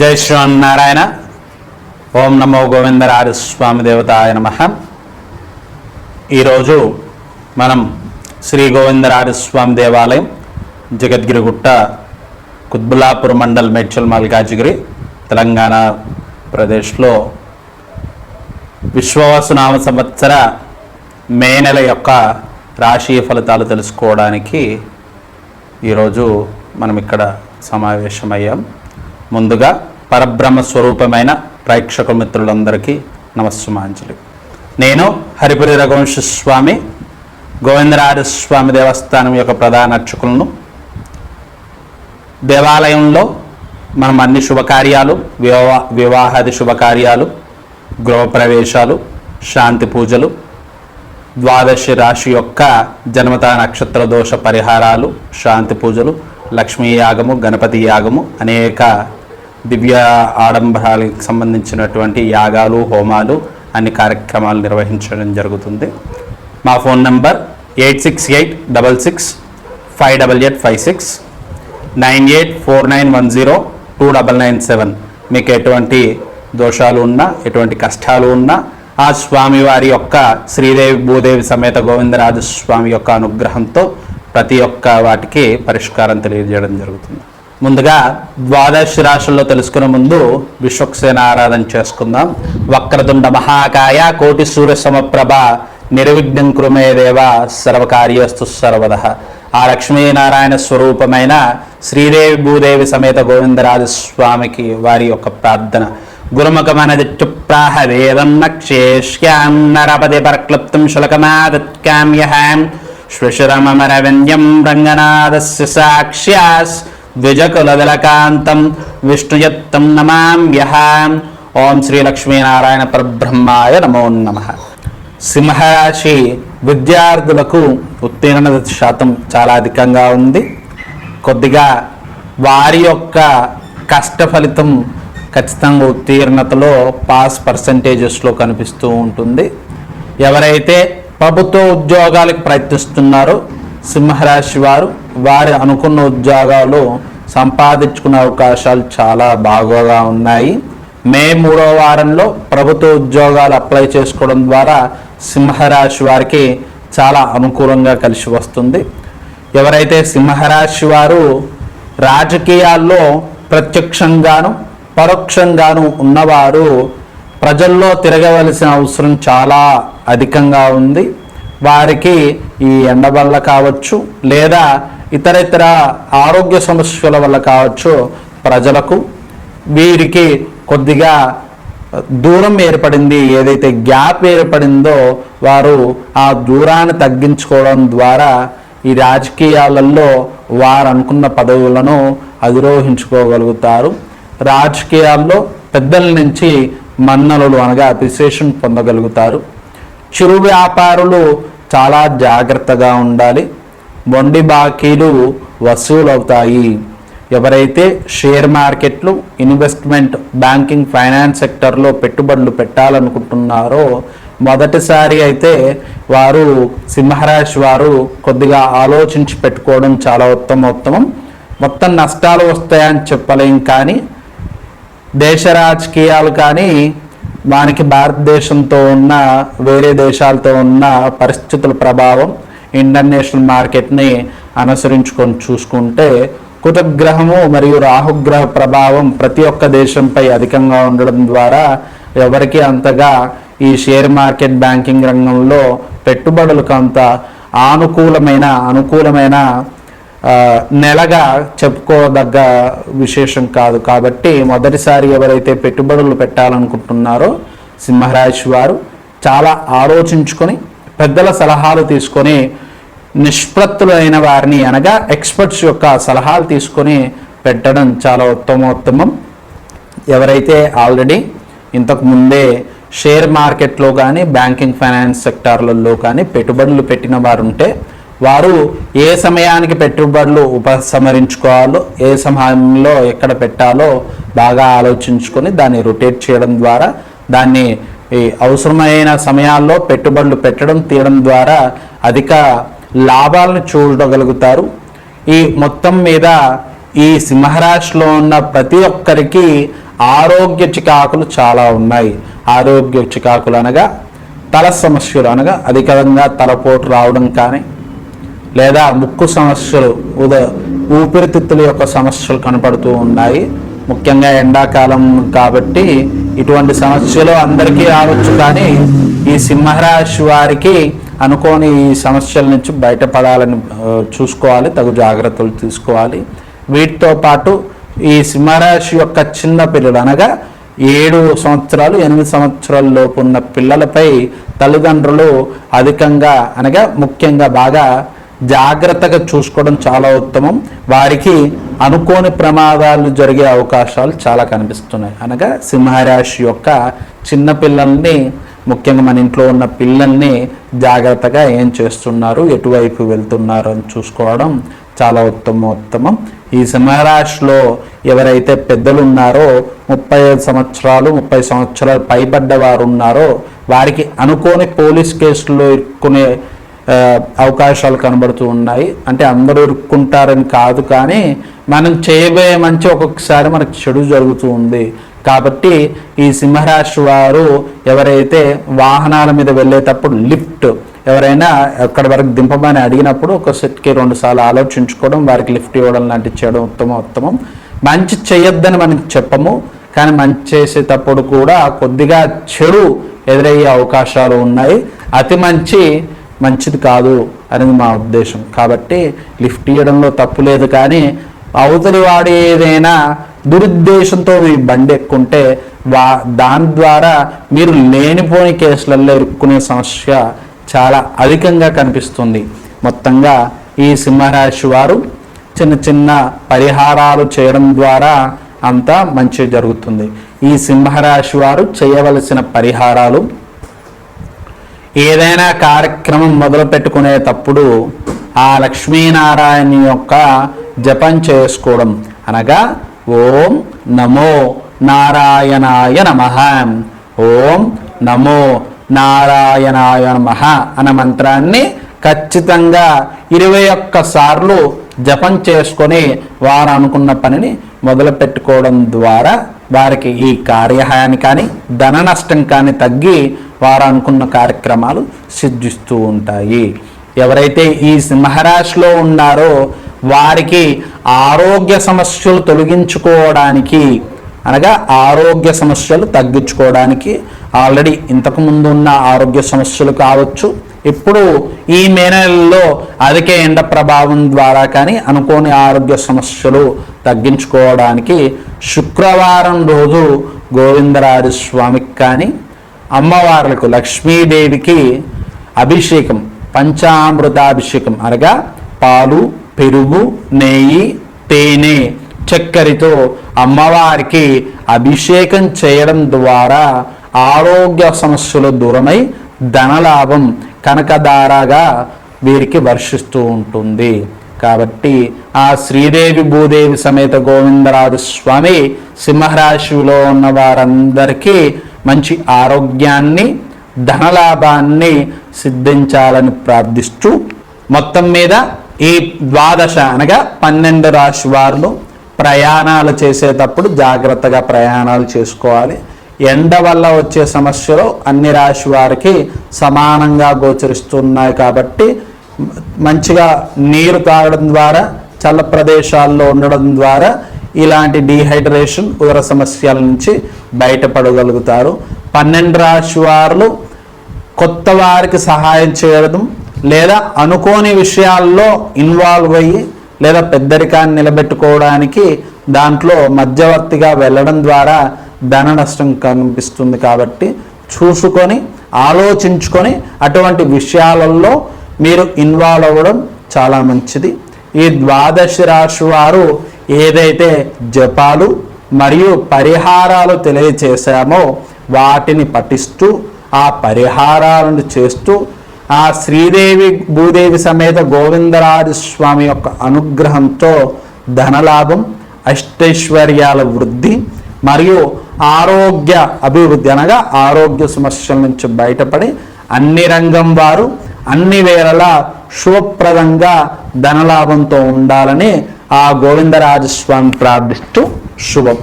జై శ్రీమన్నారాయణ. ఓం నమో గోవిందరాజ స్వామి దేవతాయ నమః. ఈరోజు మనం శ్రీ గోవిందరాజ స్వామి దేవాలయం, జగద్గిరిగుట్ట, కుత్బుల్లాపూర్ మండల్, మేడ్చల్ మల్కాజిగిరి, తెలంగాణ ప్రదేశ్లో విశ్వావసునామ సంవత్సర మే నెల యొక్క రాశి ఫలితాలు తెలుసుకోవడానికి ఈరోజు మనం ఇక్కడ సమావేశమయ్యాం. ముందుగా పరబ్రహ్మ స్వరూపమైన ప్రేక్షక మిత్రులందరికీ నమస్సుమాంజలి. నేను హరిపురి రఘువంశ స్వామి, గోవిందరాజస్వామి దేవస్థానం యొక్క ప్రధాన అర్చకులను. దేవాలయంలో మనం అన్ని శుభకార్యాలు, వివాహాది శుభకార్యాలు, గృహప్రవేశాలు, శాంతి పూజలు, ద్వాదశి రాశి యొక్క జన్మత నక్షత్ర దోష పరిహారాలు, శాంతి పూజలు, లక్ష్మీ యాగము, గణపతి యాగము, అనేక దివ్య ఆడంబరాలకు సంబంధించినటువంటి యాగాలు, హోమాలు, అన్ని కార్యక్రమాలు నిర్వహించడం జరుగుతుంది. మా ఫోన్ నంబర్ 8686658856, 9849102997. మీకు ఎటువంటి దోషాలు ఉన్నా, ఎటువంటి కష్టాలు ఉన్నా ఆ స్వామివారి యొక్క శ్రీదేవి భూదేవి సమేత గోవిందరాజస్వామి యొక్క అనుగ్రహంతో ప్రతి ఒక్క వాటికి పరిష్కారం తెలియజేయడం జరుగుతుంది. ముందుగా ద్వాదశ రాశుల్లో తెలుసుకునే ముందు విశ్వక్సేన ఆరాధన చేసుకుందాం. వక్రతుండ మహాకాయ కోటి సూర్య సమప్రభ నిర్విఘ్నం కురుమే దేవ సర్వకార్యస్తు సర్వదః. ఆ లక్ష్మీనారాయణ స్వరూపమైన శ్రీదేవి భూదేవి సమేత గోవిందరాజస్వామికి వారి యొక్క ప్రార్థన. గురుముఖమనదిత్యుప్రాహ వేదం నక్షేష్యాం నరపతి పరక్లుప్తం శులకమాదత్కామ్యహాం శ్వశురమరవింద్యం రంగనాథస్య సాక్ష్యాస్ ద్విజకులదలకాంతం విష్ణుయత్తం నమామ్యహాం. ఓం శ్రీ లక్ష్మీనారాయణ పరబ్రహ్మాయ నమో నమః. సింహరాశి విద్యార్థులకు ఉత్తీర్ణత శాతం చాలా అధికంగా ఉంది. కొద్దిగా వారి యొక్క కష్ట ఫలితం ఖచ్చితంగా ఉత్తీర్ణతలో పాస్ పర్సంటేజెస్లో కనిపిస్తూ ఉంటుంది. ఎవరైతే ప్రభుత్వ ఉద్యోగాలకు ప్రయత్నిస్తున్నారో సింహరాశి వారి అనుకున్న ఉద్యోగాలు సంపాదించుకునే అవకాశాలు చాలా బాగా ఉన్నాయి. మే 3వ వారంలో ప్రభుత్వ ఉద్యోగాలు అప్లై చేసుకోవడం ద్వారా సింహరాశి వారికి చాలా అనుకూలంగా కలిసి వస్తుంది. ఎవరైతే సింహరాశి వారు రాజకీయాల్లో ప్రత్యక్షంగాను పరోక్షంగాను ఉన్నవారు ప్రజల్లో తిరగవలసిన అవసరం చాలా అధికంగా ఉంది. వారికి ఈ ఎండ వల్ల కావచ్చు, లేదా ఇతర ఆరోగ్య సమస్యల వల్ల కావచ్చు, ప్రజలకు వీరికి కొద్దిగా దూరం ఏర్పడింది. ఏదైతే గ్యాప్ ఏర్పడిందో వారు ఆ దూరాన్ని తగ్గించుకోవడం ద్వారా ఈ రాజకీయాలలో వారు అనుకున్న పదవులను అధిరోహించుకోగలుగుతారు. రాజకీయాల్లో పెద్దల నుంచి మన్ననలు అనగా అప్రిసియేషన్ పొందగలుగుతారు. చిరు వ్యాపారులు చాలా జాగ్రత్తగా ఉండాలి. మొండి బాకీలు వసూలవుతాయి. ఎవరైతే షేర్ మార్కెట్లు, ఇన్వెస్ట్మెంట్, బ్యాంకింగ్, ఫైనాన్స్ సెక్టర్లో పెట్టుబడులు పెట్టాలనుకుంటున్నారో మొదటిసారి అయితే వారు సింహరాశి వారు కొద్దిగా ఆలోచించి పెట్టుకోవడం చాలా ఉత్తమం. మొత్తం నష్టాలు వస్తాయని చెప్పలేం, కానీ దేశ రాజకీయాలు కానీ మనకి భారతదేశంతో ఉన్న వేరే దేశాలతో ఉన్న పరిస్థితుల ప్రభావం, ఇంటర్నేషనల్ మార్కెట్ని అనుసరించుకొని చూసుకుంటే కుజగ్రహము మరియు రాహుగ్రహ ప్రభావం ప్రతి ఒక్క దేశంపై అధికంగా ఉండడం ద్వారా ఎవరికి అంతగా ఈ షేర్ మార్కెట్, బ్యాంకింగ్ రంగంలో పెట్టుబడులకు అంత అనుకూలమైన నెలగా చెప్పుకోదగ్గ విశేషం కాదు. కాబట్టి మొదటిసారి ఎవరైతే పెట్టుబడులు పెట్టాలనుకుంటున్నారో సింహరాశి వారు చాలా ఆలోచించుకొని పెద్దల సలహాలు తీసుకొని నిష్పత్తులైన వారిని అనగా ఎక్స్పర్ట్స్ యొక్క సలహాలు తీసుకొని పెట్టడం చాలా ఉత్తమం. ఎవరైతే ఆల్రెడీ ఇంతకు ముందే షేర్ మార్కెట్లో కానీ బ్యాంకింగ్ ఫైనాన్స్ సెక్టార్లలో కానీ పెట్టుబడులు పెట్టిన వారు ఉంటే వారు ఏ సమయానికి పెట్టుబడులు ఉపసంహరించుకోవాలో, ఏ సమయంలో ఎక్కడ పెట్టాలో బాగా ఆలోచించుకొని దాన్ని రొటేట్ చేయడం ద్వారా దాన్ని అవసరమైన సమయాల్లో పెట్టుబడులు పెట్టడం, తీయడం ద్వారా అధిక లాభాలను చూడగలుగుతారు. ఈ మొత్తం మీద ఈ సింహరాశిలో ఉన్న ప్రతి ఒక్కరికి ఆరోగ్య చికాకులు చాలా ఉన్నాయి. ఆరోగ్య చికాకులు అనగా తల సమస్యలు, అనగా అధికంగా తలపోటు రావడం కానీ, లేదా ముక్కు సమస్యలు, ఊపిరితిత్తుల యొక్క సమస్యలు కనపడుతూ ఉన్నాయి. ముఖ్యంగా ఎండాకాలం కాబట్టి ఇటువంటి సమస్యలు అందరికీ రావచ్చు. కానీ ఈ సింహరాశి వారికి అనుకోని ఈ సమస్యల నుంచి బయటపడాలని చూసుకోవాలి, తగు జాగ్రత్తలు తీసుకోవాలి. వీటితో పాటు ఈ సింహరాశి యొక్క చిన్న పిల్లలు, అనగా 7 సంవత్సరాలు 8 సంవత్సరాల లోపు ఉన్న పిల్లలపై తల్లిదండ్రులు అధికంగా, అనగా ముఖ్యంగా బాగా జాగ్రత్తగా చూసుకోవడం చాలా ఉత్తమం. వారికి అనుకోని ప్రమాదాలు జరిగే అవకాశాలు చాలా కనిపిస్తున్నాయి. అనగా సింహరాశి యొక్క చిన్న పిల్లల్ని, ముఖ్యంగా మన ఇంట్లో ఉన్న పిల్లల్ని జాగ్రత్తగా ఏం చేస్తున్నారు, ఎటువైపు వెళ్తున్నారు అని చూసుకోవడం చాలా ఉత్తమం. ఈ సింహరాశిలో ఎవరైతే పెద్దలు ఉన్నారో 35 సంవత్సరాలు 30 సంవత్సరాలు పైబడ్డ వారు ఉన్నారో వారికి అనుకోని పోలీస్ కేసుల్లో ఇరుక్కునే అవకాశాలు కనబడుతూ ఉన్నాయి. అంటే అందరూ ఇరుక్కుంటారని కాదు, కానీ మనం చేయబోయే మంచి ఒక్కొక్కసారి మనకు చెడు జరుగుతూ ఉంది. కాబట్టి ఈ సింహరాశి వారు ఎవరైతే వాహనాల మీద వెళ్ళేటప్పుడు లిఫ్ట్, ఎవరైనా ఎక్కడి వరకు దింపమని అడిగినప్పుడు ఒక సెట్కి 2 సార్లు ఆలోచించుకోవడం, వారికి లిఫ్ట్ ఇవ్వడం లాంటివి చేయడం ఉత్తమం. మంచి చేయొద్దని మనకి చెప్పము, కానీ మంచి చేసేటప్పుడు కూడా కొద్దిగా చెడు ఎదురయ్యే అవకాశాలు ఉన్నాయి. అతి మంచిది కాదు అనేది మా ఉద్దేశం. కాబట్టి లిఫ్ట్ ఇవ్వడంలో తప్పు లేదు, కానీ అవతలి వాడు ఏదైనా దురుద్దేశంతో మీ బండి ఎక్కుంటే దాని ద్వారా మీరు లేనిపోని కేసులలో ఇరుక్కునే సమస్య చాలా అధికంగా కనిపిస్తుంది. మొత్తంగా ఈ సింహరాశి వారు చిన్న పరిహారాలు చేయడం ద్వారా అంతా మంచి జరుగుతుంది. ఈ సింహరాశి వారు చేయవలసిన పరిహారాలు, ఏదైనా కార్యక్రమం మొదలు పెట్టుకునేటప్పుడు ఆ లక్ష్మీనారాయణ యొక్క జపం చేసుకోవడం, అనగా ఓం నమో నారాయణాయ నమః, ఓం నమో నారాయణాయ నమః అన్న మంత్రాన్ని ఖచ్చితంగా 21 సార్లు జపం చేసుకొని వారు అనుకున్న పనిని మొదలు పెట్టుకోవడం ద్వారా వారికి ఈ కార్యహాని కానీ ధన నష్టం కానీ తగ్గి వారు అనుకున్న కార్యక్రమాలు సిద్ధిస్తూ ఉంటాయి. ఎవరైతే ఈ సింహరాశిలో ఉన్నారో వారికి ఆరోగ్య సమస్యలు తొలగించుకోవడానికి, అనగా ఆరోగ్య సమస్యలు తగ్గించుకోవడానికి, ఆల్రెడీ ఇంతకుముందు ఉన్న ఆరోగ్య సమస్యలు కావచ్చు, ఇప్పుడు ఈ మే నెలలో అధిక ఎండ ప్రభావం ద్వారా కానీ అనుకోని ఆరోగ్య సమస్యలు తగ్గించుకోవడానికి శుక్రవారం రోజు గోవిందరాజ స్వామికి కానీ, అమ్మవార్లకు లక్ష్మీదేవికి అభిషేకం, పంచామృతాభిషేకం, అనగా పాలు, పెరుగు, నెయ్యి, తేనె, చక్కెరతో అమ్మవారికి అభిషేకం చేయడం ద్వారా ఆరోగ్య సమస్యలు దూరమై ధనలాభం కనకధారగా వీరికి వర్షిస్తూ ఉంటుంది. కాబట్టి ఆ శ్రీదేవి భూదేవి సమేత గోవిందరాజు స్వామి సింహరాశిలో ఉన్న వారందరికీ మంచి ఆరోగ్యాన్ని, ధనలాభాన్ని సిద్ధించాలని ప్రార్థిస్తూ, మొత్తం మీద ఈ 12 అనగా 12 రాశి వారు ప్రయాణాలు చేసేటప్పుడు జాగ్రత్తగా ప్రయాణాలు చేసుకోవాలి. ఎండ వల్ల వచ్చే సమస్యలు అన్ని రాశి వారికి సమానంగా గోచరిస్తున్నాయి. కాబట్టి మంచిగా నీరు తాగడం ద్వారా, చల్ల ప్రదేశాల్లో ఉండడం ద్వారా ఇలాంటి డీహైడ్రేషన్, ఉదర సమస్యల నుంచి బయటపడగలుగుతారు. 12 రాశి వారు కొత్త వారికి సహాయం చేయడం, లేదా అనుకోని విషయాల్లో ఇన్వాల్వ్ అయ్యి, లేదా పెద్దరికాన్ని నిలబెట్టుకోవడానికి దాంట్లో మధ్యవర్తిగా వెళ్ళడం ద్వారా ధన నష్టం కనిపిస్తుంది. కాబట్టి చూసుకొని ఆలోచించుకొని అటువంటి విషయాలలో మీరు ఇన్వాల్వ్ అవ్వడం చాలా మంచిది. ఈ 12 రాశి వారు ఏదైతే జపాలు మరియు పరిహారాలు తెలియచేశామో వాటిని పఠిస్తూ, ఆ పరిహారాలను చేస్తూ, ఆ శ్రీదేవి భూదేవి సమేత గోవిందరాజ స్వామి యొక్క అనుగ్రహంతో ధనలాభం, అష్టైశ్వర్యాల వృద్ధి మరియు ఆరోగ్య అభివృద్ధి, అనగా ఆరోగ్య సమస్యల నుంచి బయటపడి అన్ని రంగం వారు అన్ని వేళలా శుభప్రదంగా ధనలాభంతో ఉండాలని ఆ గోవిందరాజస్వామి ప్రార్థిస్తూ శుభం.